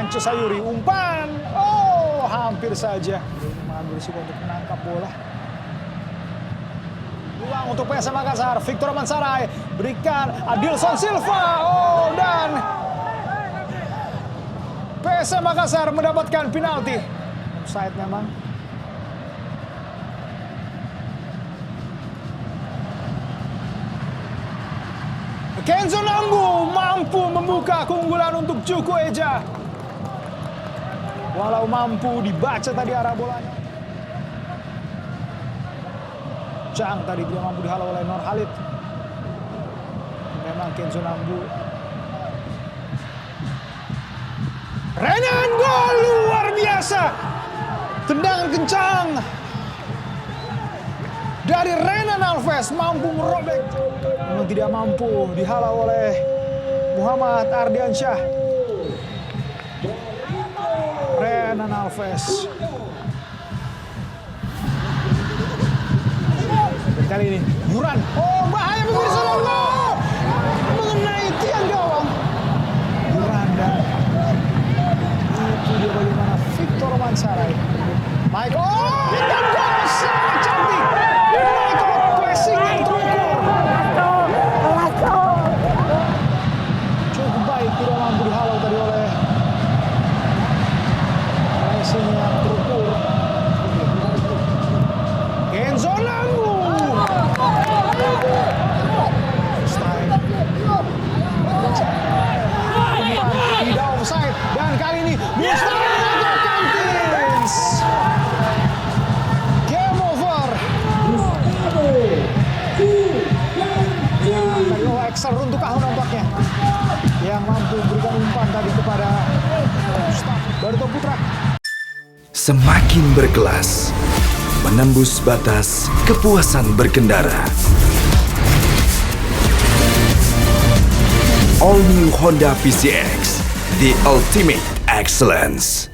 Manco Sayuri, umpan. Oh, hampir saja. Mengambil risiko untuk menangkap bola. Peluang untuk PSM Makassar. Victor Mansarai berikan Adilson Silva. Oh, dan PSM Makassar mendapatkan penalti. Offside memang. Kenzo Nambu mampu membuka keunggulan untuk Cuko Eja. Walau mampu dibaca tadi arah bolanya. Jang tadi dia mampu dihalau oleh Nur Khalid. Memang Kenzo Nambu. Renan gol luar biasa. Tendangan kencang dari Renan Alves mampu merobek. Namun tidak mampu dihalau oleh Muhammad Ardiansyah. Renan Alves. Dan kali ini Yuran. Oh, bahaya pemirsa, gol! Mengenai tiang gawang. Yuran dan itu dia bagaimana Victor Mansarai. Mike, oh, dan gol sangat cantik. Michael pressing yang terukur. Cukup baik, tidak mampu dihalau tadi oleh pressing yang terukur. Kenzo Nambu. Tidak offside dan kali ini Mustafa melakukan Tins. Game over. Tadi extra untuk Ahun nampaknya yang mampu berikan umpan tadi kepada Mustafa Barito Putra. Semakin berkelas, menembus batas kepuasan berkendara. All New Honda PCX, the ultimate excellence.